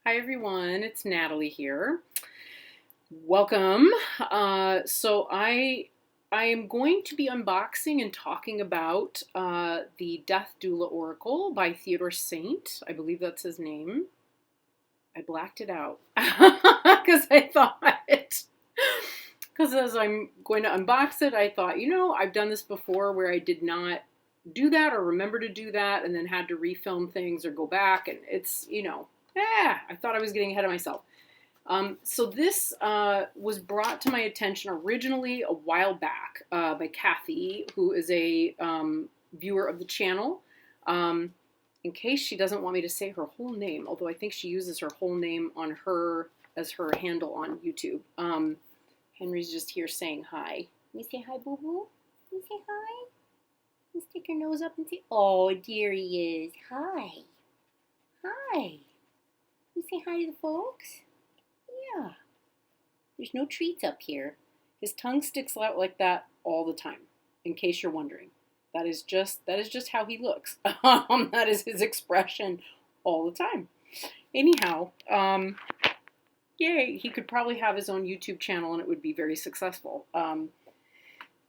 Hi everyone, it's Natalie here. Welcome. So I am going to be unboxing and talking about the Death Doula Oracle by Theodore Saint. I believe that's his name. I blacked it out because I thought because as I'm going to unbox it, I thought, I've done this before where I did not do that or remember to do that and then had to refilm things or go back, and I thought I was getting ahead of myself. So this was brought to my attention originally a while back by Kathy, who is a viewer of the channel. In case she doesn't want me to say her whole name, although I think she uses her whole name on her as her handle on YouTube. Henry's just here saying hi. You say hi, boo boo. You say hi. You stick your nose up and say, "Oh, dear, he is. Hi, hi." You say hi to the folks. Yeah. There's no treats up here. His tongue sticks out like that all the time, in case you're wondering. That is just how he looks. That is his expression all the time. Anyhow, yay, he could probably have his own YouTube channel and it would be very successful. At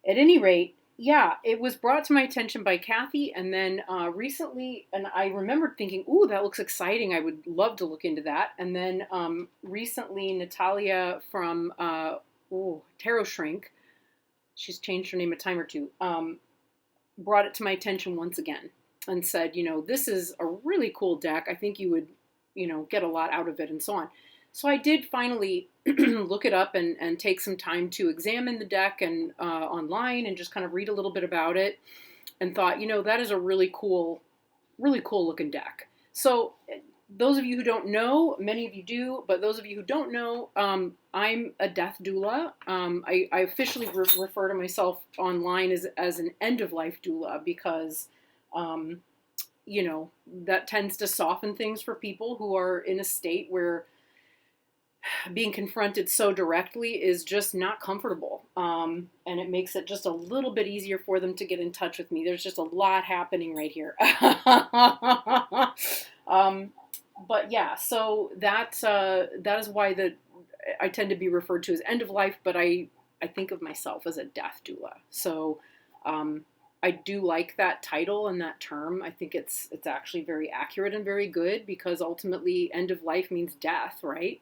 any rate, yeah, it was brought to my attention by Kathy, and then recently, and I remembered thinking, ooh, that looks exciting. I would love to look into that. And then recently, Natalia from Tarot Shrink, she's changed her name a time or two, brought it to my attention once again and said, this is a really cool deck. I think you would, get a lot out of it and so on. So I did finally look it up and take some time to examine the deck and online and just kind of read a little bit about it, and thought, that is a really cool looking deck. So those of you who don't know, many of you do, but those of you who don't know, I'm a death doula. I officially refer to myself online as an end-of-life doula because, that tends to soften things for people who are in a state where being confronted so directly is just not comfortable. And it makes it just a little bit easier for them to get in touch with me. There's just a lot happening right here. But yeah, so that is why I tend to be referred to as end of life, but I think of myself as a death doula. So I do like that title and that term. I think it's actually very accurate and very good, because ultimately end of life means death, right?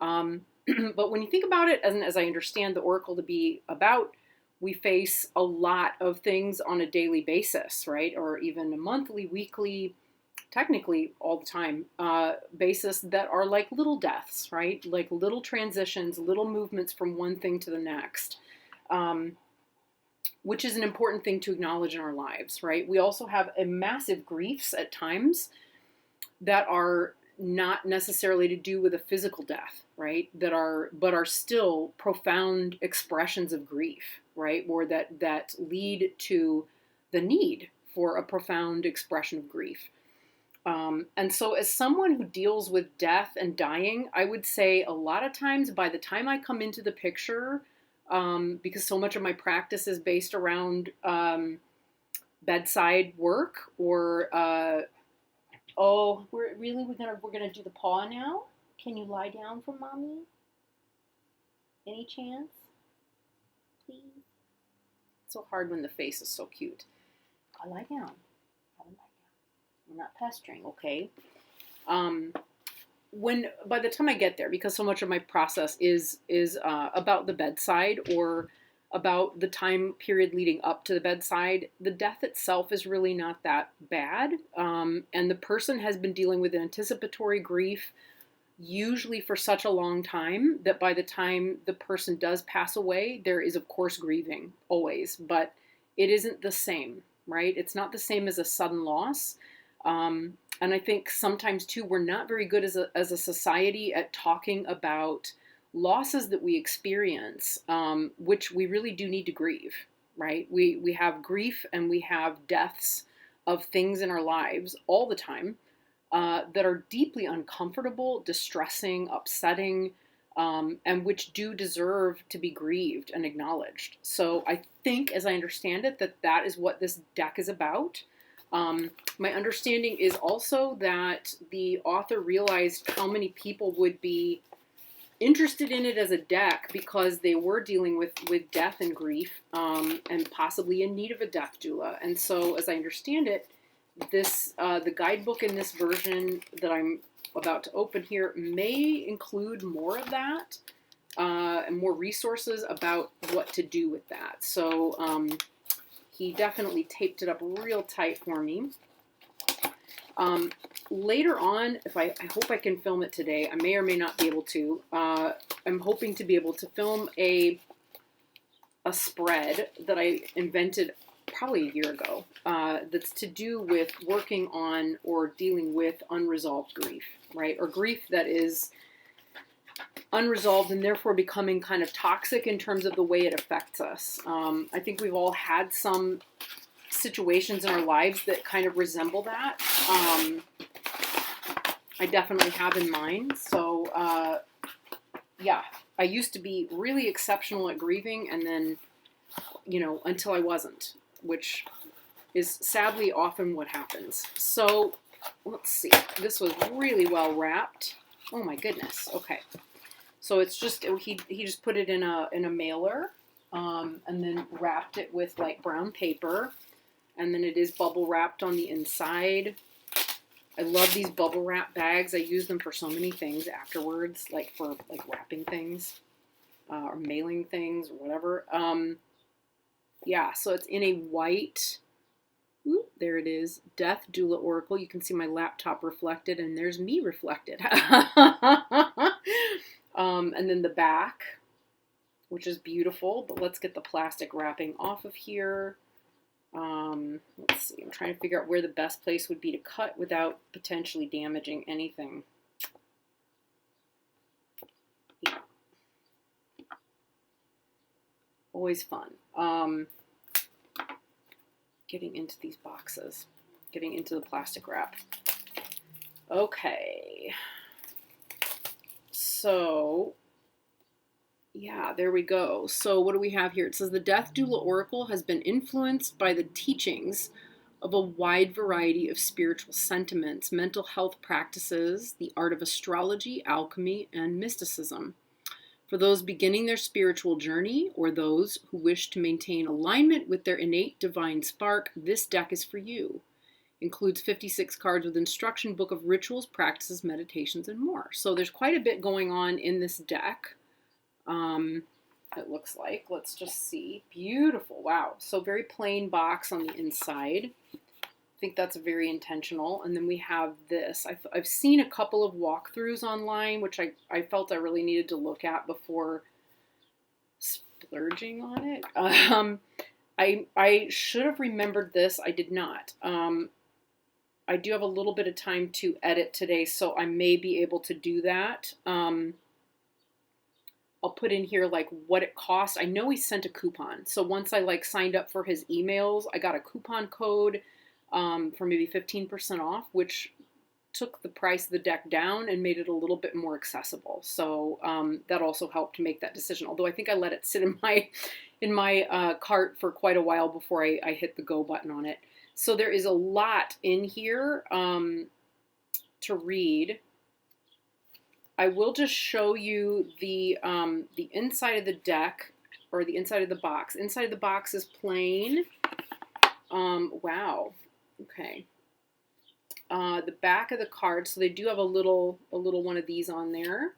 But when you think about it, as I understand the oracle to be about, we face a lot of things on a daily basis, right? Or even a monthly, weekly, technically all the time basis that are like little deaths, right? Like little transitions, little movements from one thing to the next, which is an important thing to acknowledge in our lives, right? We also have a massive griefs at times that are not necessarily to do with a physical death, right? But are still profound expressions of grief, right? Or that lead to the need for a profound expression of grief. And so as someone who deals with death and dying, I would say a lot of times by the time I come into the picture, because so much of my practice is based around bedside work or we're gonna do the paw now. Can you lie down for mommy? Any chance? Please. It's so hard when the face is so cute. I'll lie down. We're not pestering, okay? By the time I get there, because so much of my process is about the bedside or about the time period leading up to the bedside, the death itself is really not that bad. And the person has been dealing with anticipatory grief usually for such a long time that by the time the person does pass away, there is, of course, grieving, always. But it isn't the same, right? It's not the same as a sudden loss. And I think sometimes, too, we're not very good as a society at talking about losses that we experience, which we really do need to grieve, right? We have grief and we have deaths of things in our lives all the time that are deeply uncomfortable, distressing, upsetting, and which do deserve to be grieved and acknowledged. So I think, as I understand it, that is what this deck is about. My understanding is also that the author realized how many people would be interested in it as a deck because they were dealing with death and grief, and possibly in need of a death doula. And so, as I understand it, this the guidebook in this version that I'm about to open here may include more of that, and more resources about what to do with that. So he definitely taped it up real tight for me. Later on, I hope I can film it today. I may or may not be able to. I'm hoping to be able to film a spread that I invented probably a year ago, that's to do with working on or dealing with unresolved grief, right? Or grief that is unresolved and therefore becoming kind of toxic in terms of the way it affects us. I think we've all had some situations in our lives that kind of resemble that. I definitely have in mine. So, yeah, I used to be really exceptional at grieving, and then, until I wasn't, which is sadly often what happens. So, let's see. This was really well wrapped. Oh my goodness. Okay. So it's just, he just put it in a mailer, and then wrapped it with like brown paper, and then it is bubble wrapped on the inside. I love these bubble wrap bags. I use them for so many things afterwards, like for like wrapping things, or mailing things or whatever. Yeah, so it's in a white, there it is, Death Doula Oracle. You can see my laptop reflected, and there's me reflected. And then the back, which is beautiful, but let's get the plastic wrapping off of here. Let's see, I'm trying to figure out where the best place would be to cut without potentially damaging anything. Yeah. Always fun. Getting into these boxes, getting into the plastic wrap. Okay. So, yeah, there we go. So what do we have here? It says the Death Doula Oracle has been influenced by the teachings of a wide variety of spiritual sentiments, mental health practices, the art of astrology, alchemy, and mysticism. For those beginning their spiritual journey, or those who wish to maintain alignment with their innate divine spark, this deck is for you. Includes 56 cards with instruction book of rituals, practices, meditations, and more. So there's quite a bit going on in this deck. It looks like. Let's just see. Beautiful. Wow. So very plain box on the inside. I think that's very intentional. And then we have this. I've seen a couple of walkthroughs online, which I felt I really needed to look at before splurging on it. I should have remembered this. I did not. I do have a little bit of time to edit today, so I may be able to do that. I'll put in here like what it cost. I know he sent a coupon. So once I like signed up for his emails, I got a coupon code for maybe 15% off, which took the price of the deck down and made it a little bit more accessible. So that also helped to make that decision. Although I think I let it sit in my cart for quite a while before I hit the go button on it. So there is a lot in here to read. I will just show you the inside of the deck, or the inside of the box. Inside of the box is plain. Wow. Okay. The back of the cards, so they do have a little one of these on there,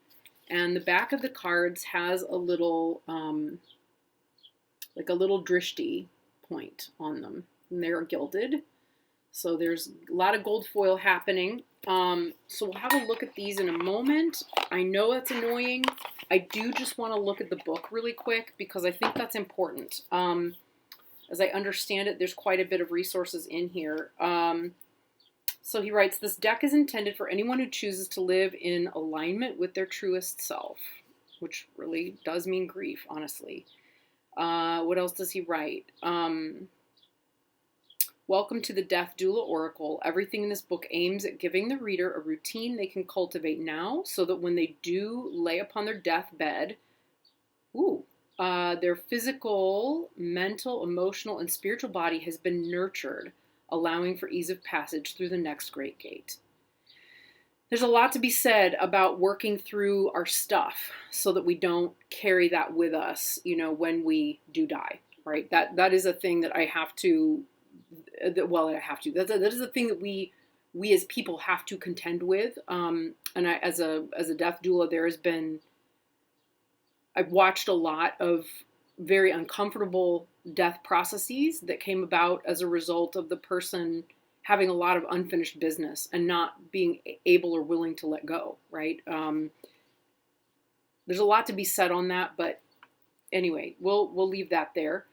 and the back of the cards has a little like a little drishti point on them, and they're gilded. So there's a lot of gold foil happening. So we'll have a look at these in a moment. I know that's annoying. I do just want to look at the book really quick because I think that's important. As I understand it, there's quite a bit of resources in here. So he writes, this deck is intended for anyone who chooses to live in alignment with their truest self, which really does mean grief, honestly. What else does he write? Welcome to the Death Doula Oracle. Everything in this book aims at giving the reader a routine they can cultivate now so that when they do lay upon their deathbed, their physical, mental, emotional, and spiritual body has been nurtured, allowing for ease of passage through the next great gate. There's a lot to be said about working through our stuff so that we don't carry that with us, when we do die, right? That is a thing that I have to, that is a thing that we as people have to contend with. And I, as a death doula, I've watched a lot of very uncomfortable death processes that came about as a result of the person having a lot of unfinished business and not being able or willing to let go, right? There's a lot to be said on that, but anyway, we'll leave that there.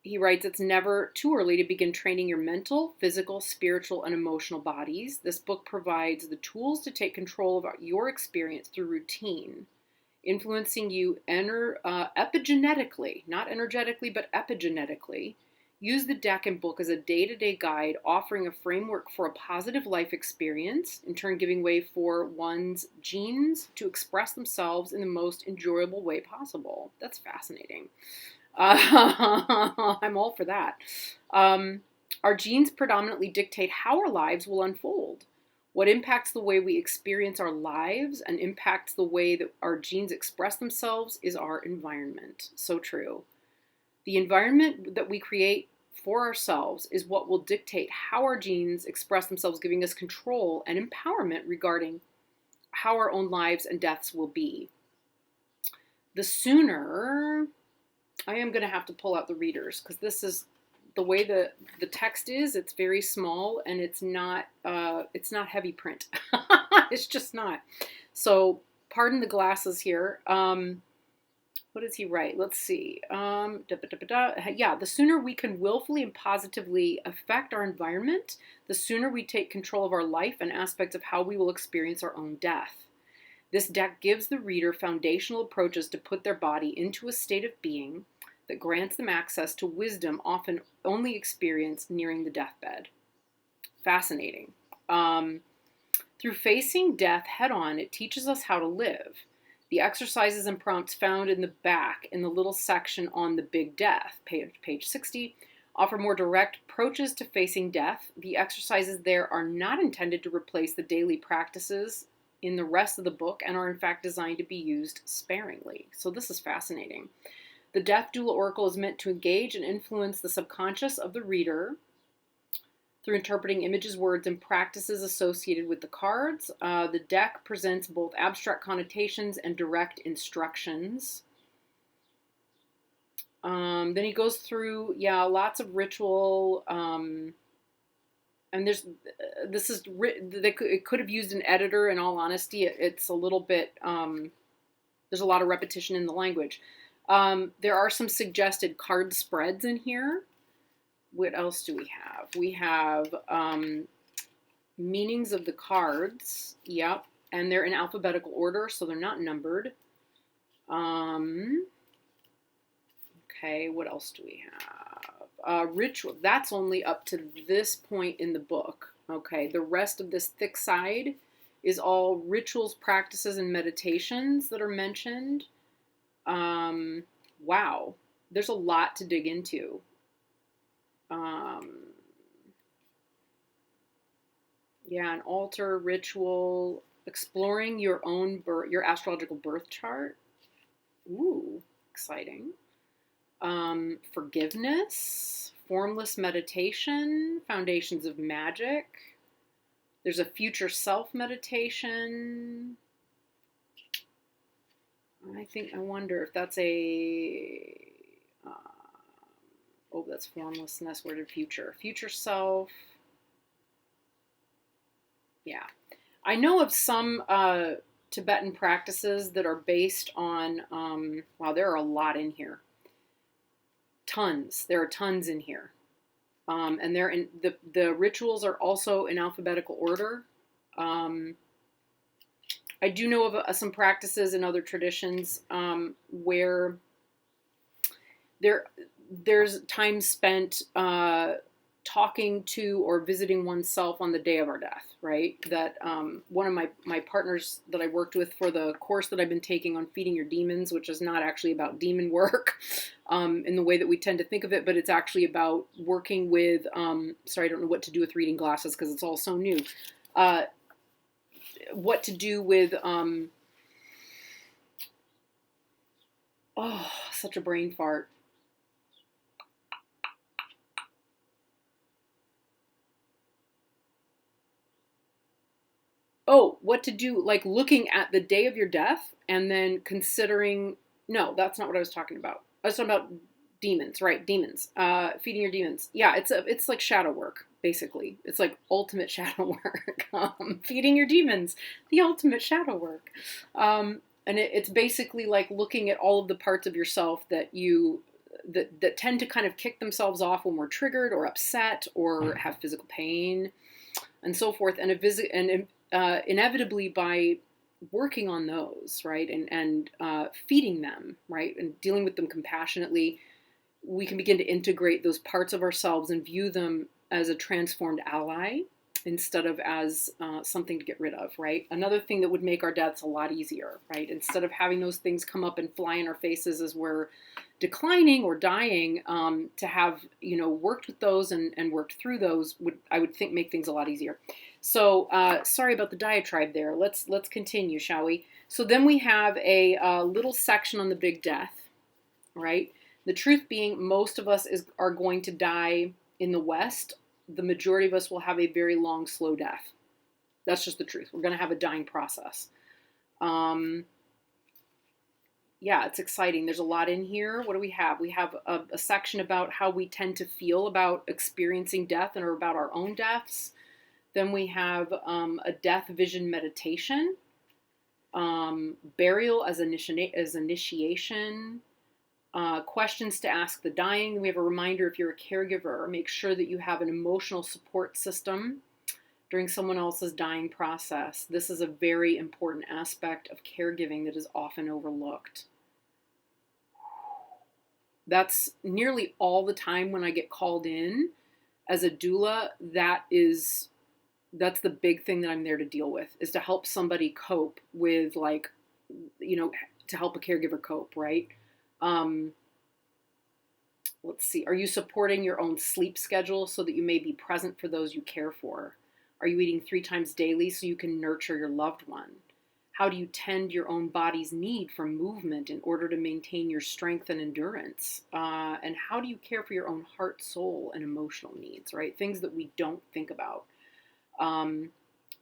He writes, it's never too early to begin training your mental, physical, spiritual, and emotional bodies. This book provides the tools to take control of your experience through routine, influencing you epigenetically, not energetically, but epigenetically. Use the deck and book as a day-to-day guide, offering a framework for a positive life experience, in turn giving way for one's genes to express themselves in the most enjoyable way possible. That's fascinating. I'm all for that. Our genes predominantly dictate how our lives will unfold. What impacts the way we experience our lives and impacts the way that our genes express themselves is our environment. So true. The environment that we create for ourselves is what will dictate how our genes express themselves, giving us control and empowerment regarding how our own lives and deaths will be. The sooner, I am going to have to pull out the readers because this is the way the text is. It's very small and it's not heavy print. It's just not. So pardon the glasses here. What does he write? Let's see. Yeah, the sooner we can willfully and positively affect our environment, the sooner we take control of our life and aspects of how we will experience our own death. This deck gives the reader foundational approaches to put their body into a state of being that grants them access to wisdom often only experienced nearing the deathbed. Fascinating. Through facing death head-on, it teaches us how to live. The exercises and prompts found in the back in the little section on the big death, page 60, offer more direct approaches to facing death. The exercises there are not intended to replace the daily practices in the rest of the book and are in fact designed to be used sparingly. So this is fascinating. The Death Doula Oracle is meant to engage and influence the subconscious of the reader through interpreting images, words, and practices associated with the cards. The deck presents both abstract connotations and direct instructions. Then he goes through, lots of ritual, and it could have used an editor. In all honesty, it's a little bit, there's a lot of repetition in the language. There are some suggested card spreads in here. What else do we have? We have meanings of the cards. Yep. And they're in alphabetical order, so they're not numbered. Okay, what else do we have? Ritual. That's only up to this point in the book. Okay, the rest of this thick side is all rituals, practices, and meditations that are mentioned. Wow. There's a lot to dig into. An altar, ritual, exploring your own your astrological birth chart. Ooh, exciting. Forgiveness, formless meditation, foundations of magic. There's a future self meditation. I wonder if that's that's formlessness. Where did future self? Yeah. I know of some Tibetan practices that are based on, there are a lot in here. Tons. There are tons in here. And they're in the rituals are also in alphabetical order. I do know of some practices in other traditions where there's time spent talking to or visiting oneself on the day of our death, right? That one of my partners that I worked with for the course that I've been taking on feeding your demons, which is not actually about demon work in the way that we tend to think of it, but it's actually about working with, sorry, I don't know what to do with reading glasses because it's all so new. What to do with, oh, such a brain fart. Oh, what to do, like looking at the day of your death and then considering, no, that's not what I was talking about. I was talking about demons, right? Demons, feeding your demons. Yeah, it's like shadow work, basically. It's like ultimate shadow work. Feeding your demons, the ultimate shadow work. And it's basically like looking at all of the parts of yourself that that tend to kind of kick themselves off when we're triggered or upset or have physical pain and so forth. And inevitably by working on those, right, and feeding them, right, and dealing with them compassionately, we can begin to integrate those parts of ourselves and view them as a transformed ally instead of as something to get rid of, right? Another thing that would make our deaths a lot easier, right? Instead of having those things come up and fly in our faces as we're declining or dying, to have, worked with those and worked through those I would think make things a lot easier. So sorry about the diatribe there. Let's continue, shall we? So then we have a little section on the big death, right? The truth being, most of us are going to die in the West. The majority of us will have a very long, slow death. That's just the truth. We're going to have a dying process. Yeah, it's exciting. There's a lot in here. What do we have? We have a section about how we tend to feel about experiencing death and or about our own deaths. Then we have a death vision meditation, burial as initiation, questions to ask the dying. We have a reminder if you're a caregiver, make sure that you have an emotional support system during someone else's dying process. This is a very important aspect of caregiving that is often overlooked. That's nearly all the time when I get called in as a doula. That's the big thing that I'm there to deal with, is to help somebody cope with, to help a caregiver cope, right? Let's see. Are you supporting your own sleep schedule so that you may be present for those you care for? Are you eating 3 times daily so you can nurture your loved one? How do you tend your own body's need for movement in order to maintain your strength and endurance? And how do you care for your own heart, soul, and emotional needs, right? Things that we don't think about.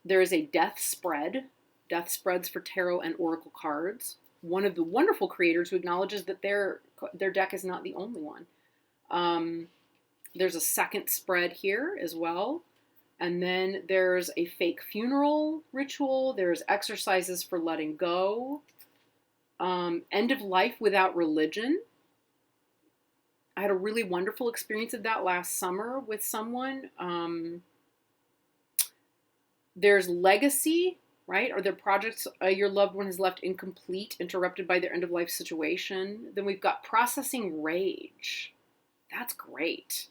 There is a death spreads for tarot and oracle cards. One of the wonderful creators who acknowledges that their deck is not the only one. There's a second spread here as well. And then there's a fake funeral ritual. There's exercises for letting go. End of life without religion. I had a really wonderful experience of that last summer with someone. There's legacy, right? Are there projects your loved one has left incomplete, interrupted by their end-of-life situation? Then we've got processing rage. That's great.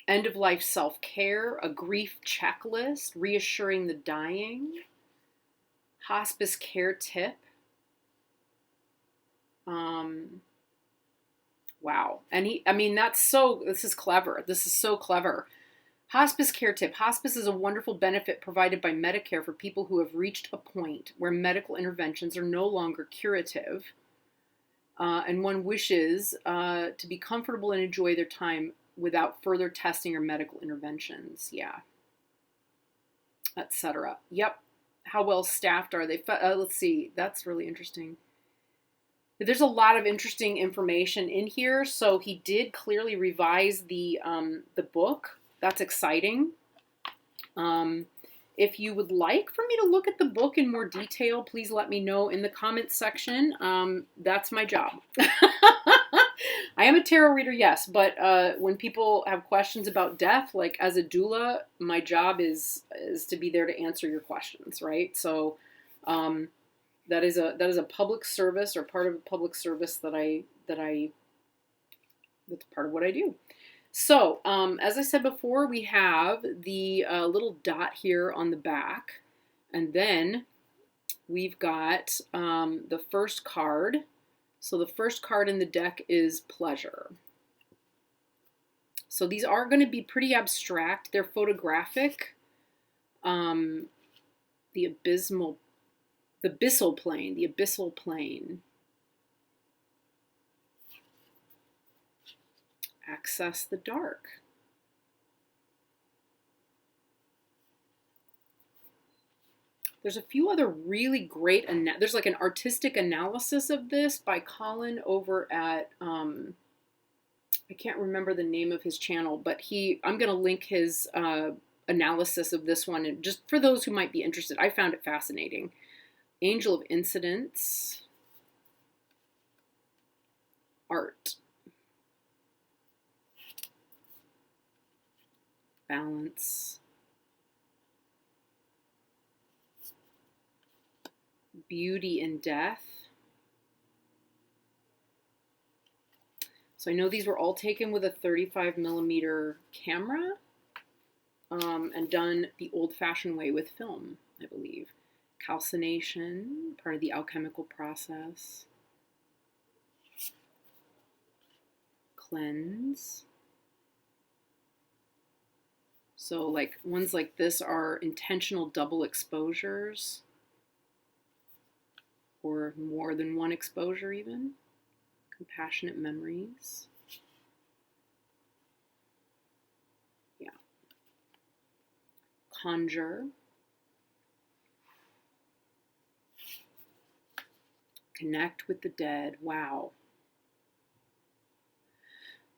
End-of-life self-care, a grief checklist, reassuring the dying, hospice care tip. Wow. And this is clever. This is so clever. Hospice care tip. Hospice is a wonderful benefit provided by Medicare for people who have reached a point where medical interventions are no longer curative, and one wishes to be comfortable and enjoy their time without further testing or medical interventions. Yeah. Etc. Yep. How well staffed are they? Let's see. That's really interesting. There's a lot of interesting information in here. So he did clearly revise the book. That's exciting. If you would like for me to look at the book in more detail, please let me know in the comments section. That's my job. I am a tarot reader, yes, but when people have questions about death, like as a doula, my job is to be there to answer your questions, right? So that is a public service, or part of a public service that I That's part of what I do. So, as I said before, we have the little dot here on the back, and then we've got the first card. So the first card in the deck is pleasure. So these are going to be pretty abstract. They're photographic. The abyssal plane. Access the dark. There's a few other really great, there's like an artistic analysis of this by Colin over at, I can't remember the name of his channel, but I'm going to link his analysis of this one, and just for those who might be interested. I found it fascinating. Angel of Incidents. Art. Balance. Beauty in Death. So I know these were all taken with a 35mm camera and done the old-fashioned way with film, I believe. Calcination, part of the alchemical process. Cleanse. So like ones like this are intentional double exposures, or more than one exposure even. Compassionate memories. Yeah. Conjure. Connect with the dead. Wow.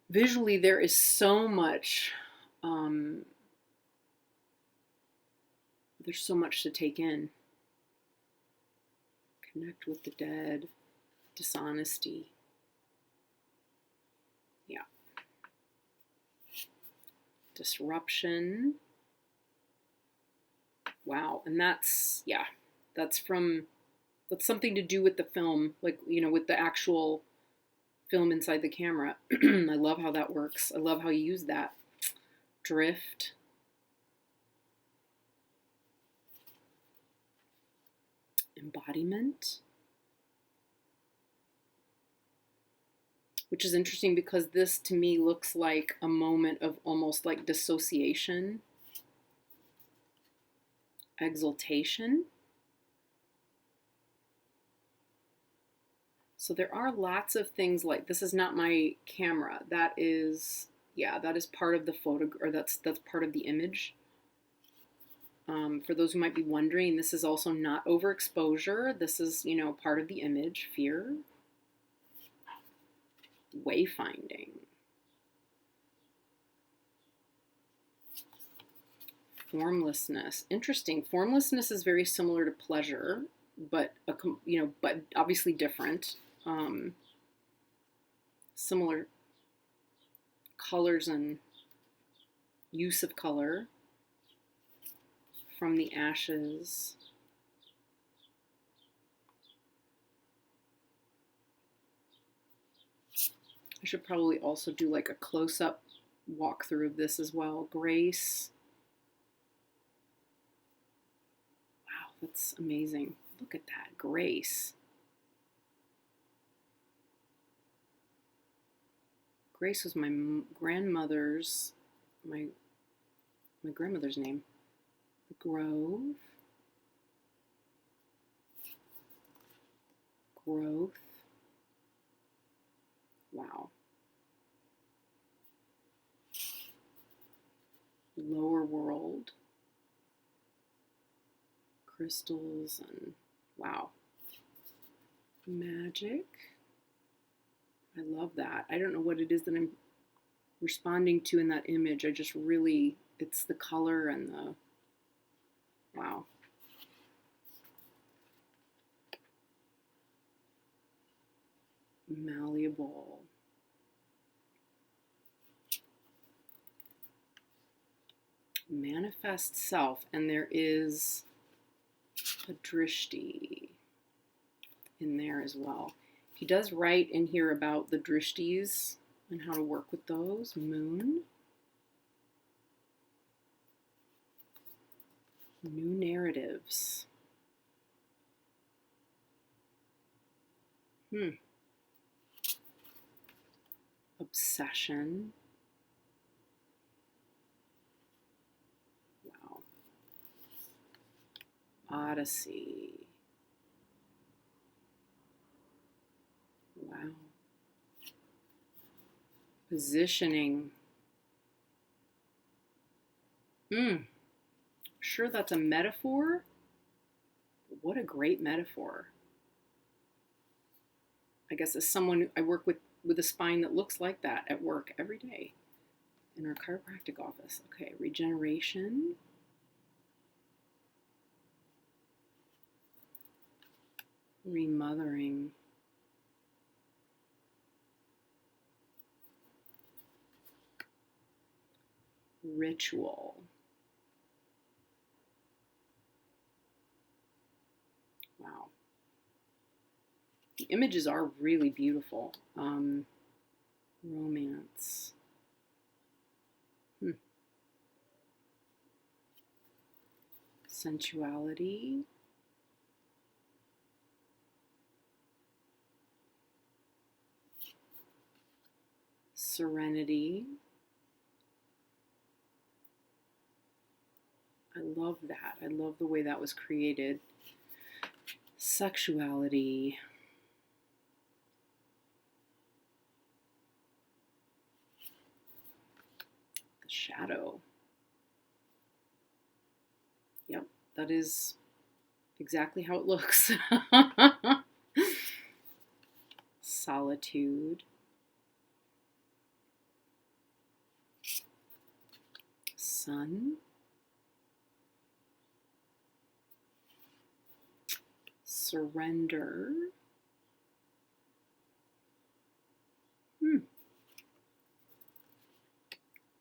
Visually, there is so much, there's so much to take in. Connect with the dead. Dishonesty. Yeah. Disruption. Wow. And that's, yeah, that's something to do with the film, like, you know, with the actual film inside the camera. I love how that works. I love how you use that. Drift. Embodiment. Which is interesting because this to me looks like a moment of almost like dissociation. Exaltation. So there are lots of things like, this is not my camera. That is, yeah, that is part of the photo, or that's part of the image. For those who might be wondering, this is also not overexposure. This is, you know, part of the image. Fear. Wayfinding. Formlessness. Interesting. Formlessness is very similar to pleasure, but but obviously different. Similar colors and use of color. From the ashes. I should probably also do like a close-up walkthrough of this as well. Grace. Wow, that's amazing. Look at that, grace. Grace was my grandmother's, my grandmother's name. The Grove. Growth. Wow. Lower world. Crystals and wow. Magic. I love that. I don't know what it is that I'm responding to in that image. I just really, it's the color and the, wow. Malleable. Manifest self, and there is a drishti in there as well. He does write in here about the drishtis, and how to work with those. Moon. New narratives. Obsession. Wow. Odyssey. Wow. Positioning. Sure, that's a metaphor. But what a great metaphor. I guess as someone I work with a spine that looks like that at work every day in our chiropractic office. Okay, regeneration. Remothering. Ritual. Wow. The images are really beautiful. Romance. Sensuality. Serenity. I love that. I love the way that was created. Sexuality. The shadow. Yep, that is exactly how it looks. Solitude. Sun. Surrender.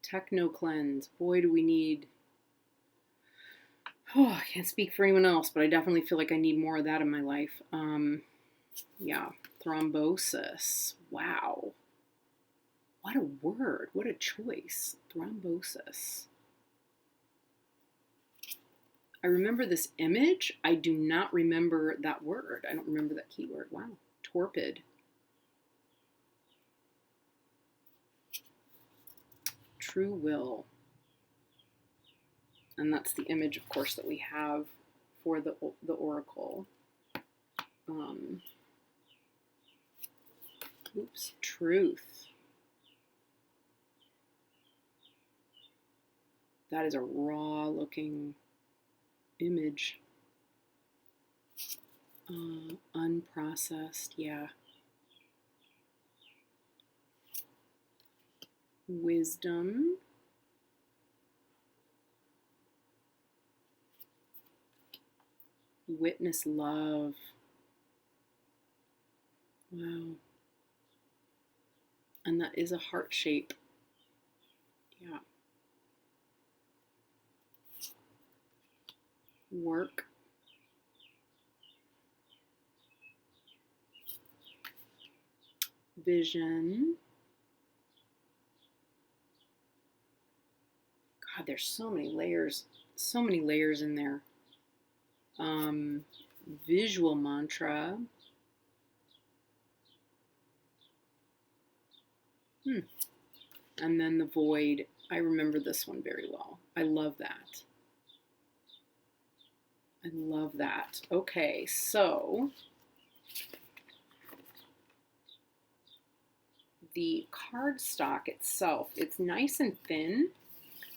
Techno cleanse. Boy, do we need... Oh, I can't speak for anyone else, but I definitely feel like I need more of that in my life. Yeah. Thrombosis. Wow. What a word. What a choice. Thrombosis. I remember this image. I do not remember that word. I don't remember that keyword. Wow. Torpid. True will. And that's the image, of course, that we have for the oracle. Truth. That is a raw looking image. Unprocessed, yeah. Wisdom. Witness love. Wow. And that is a heart shape. Yeah. Work. Vision. God, there's so many layers in there. Visual mantra. And then the void. I remember this one very well. I love that. I love that. Okay, so the cardstock itself, it's nice and thin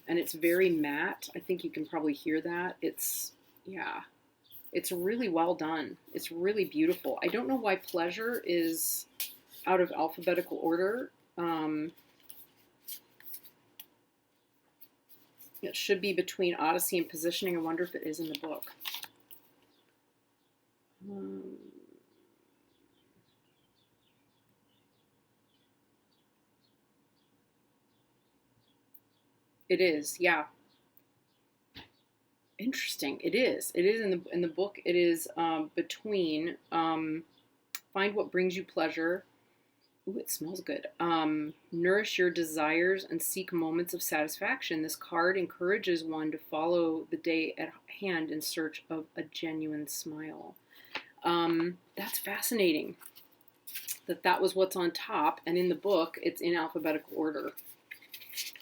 and it's very matte. I think you can probably hear that. It's, yeah, it's really well done. It's really beautiful. I don't know why pleasure is out of alphabetical order. It should be between Odyssey and Positioning. I wonder if it is in the book. It is, yeah. Interesting. It is. It is in the book. It is between find what brings you pleasure Ooh, it smells good. Nourish your desires and seek moments of satisfaction. This card encourages one to follow the day at hand in search of a genuine smile. That's fascinating that was what's on top, and in the book it's in alphabetical order.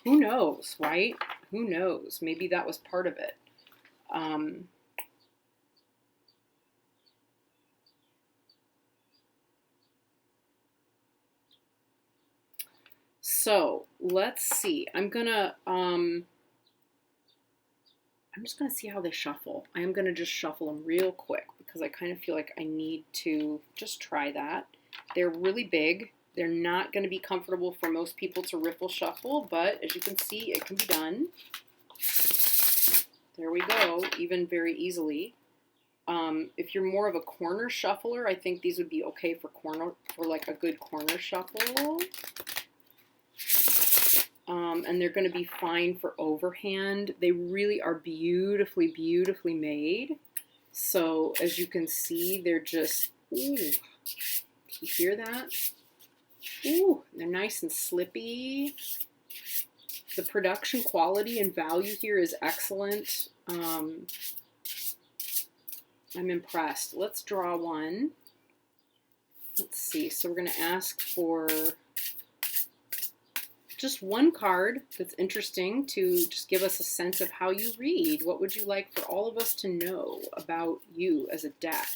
Who knows, right? Who knows? Maybe that was part of it. So let's see. I'm just gonna see how they shuffle. I am gonna just shuffle them real quick because I kind of feel like I need to just try that. They're really big. They're not going to be comfortable for most people to riffle shuffle, but as you can see, it can be done. There we go, even very easily. If you're more of a corner shuffler, I think these would be okay for like a good corner shuffle. And they're going to be fine for overhand. They really are beautifully, beautifully made. So as you can see, they're just, ooh, can you hear that? Ooh, they're nice and slippy. The production quality and value here is excellent. I'm impressed. Let's draw one. Let's see. So we're going to ask for just one card that's interesting to just give us a sense of how you read. What would you like for all of us to know about you as a deck?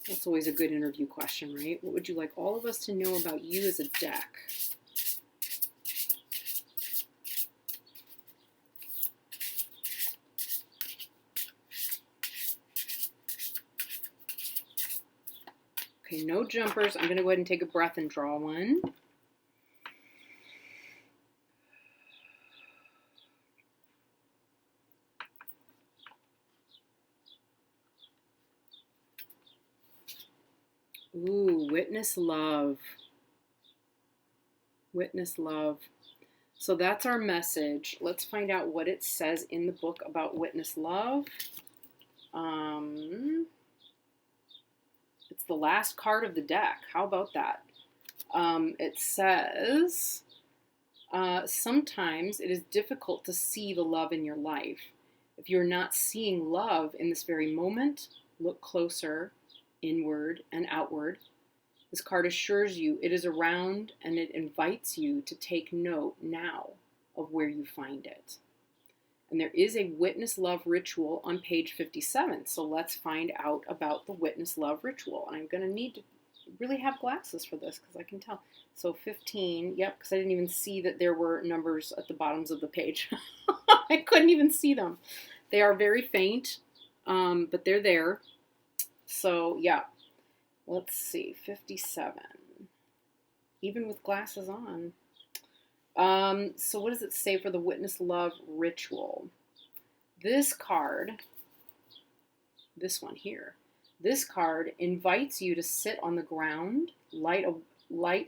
That's always a good interview question, right? What would you like all of us to know about you as a deck? Okay, no jumpers. I'm going to go ahead and take a breath and draw one. Ooh, witness love. Witness love. So that's our message. Let's find out what it says in the book about witness love. It's the last card of the deck. How about that? It says, sometimes it is difficult to see the love in your life. If you're not seeing love in this very moment, look closer, inward and outward. This card assures you it is around, and it invites you to take note now of where you find it. And there is a witness love ritual on page 57. So let's find out about the witness love ritual. And I'm going to need to really have glasses for this because I can tell. So 15, yep, because I didn't even see that there were numbers at the bottoms of the page. I couldn't even see them. They are very faint, but they're there. So, yeah, let's see, 57, even with glasses on. So what does it say for the witness love ritual? This card, this one here, this card invites you to sit on the ground, light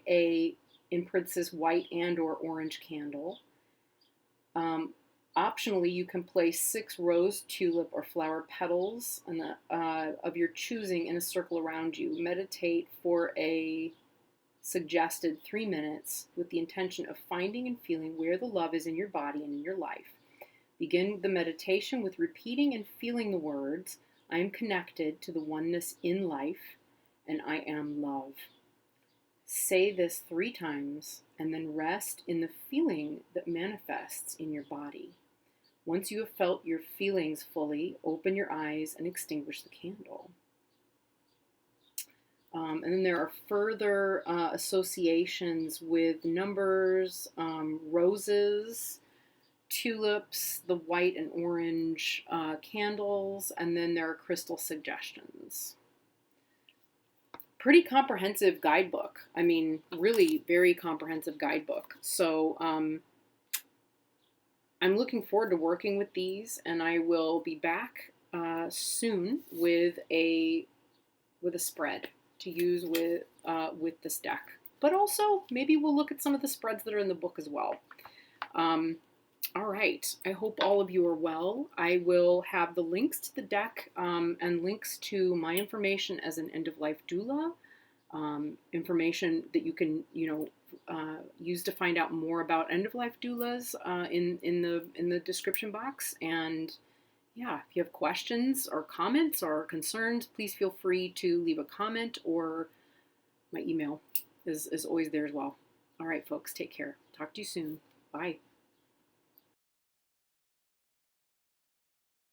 a, in parentheses, white and or orange candle. Optionally, you can place 6 rose, tulip, or flower petals of your choosing in a circle around you. Meditate for a suggested 3 minutes with the intention of finding and feeling where the love is in your body and in your life. Begin the meditation with repeating and feeling the words, I am connected to the oneness in life, and I am love. Say this 3 times, and then rest in the feeling that manifests in your body. Once you have felt your feelings fully, open your eyes and extinguish the candle. And then there are further associations with numbers, roses, tulips, the white and orange candles, and then there are crystal suggestions. Pretty comprehensive guidebook. I mean, really very comprehensive guidebook. So I'm looking forward to working with these, and I will be back soon with a spread to use with this deck. But also, maybe we'll look at some of the spreads that are in the book as well. All right. I hope all of you are well. I will have the links to the deck and links to my information as an end-of-life doula information that you can, use to find out more about end-of-life doulas in the description box. And yeah, if you have questions or comments or concerns, please feel free to leave a comment, or my email is always there as well. All right, folks, take care. Talk to you soon. Bye.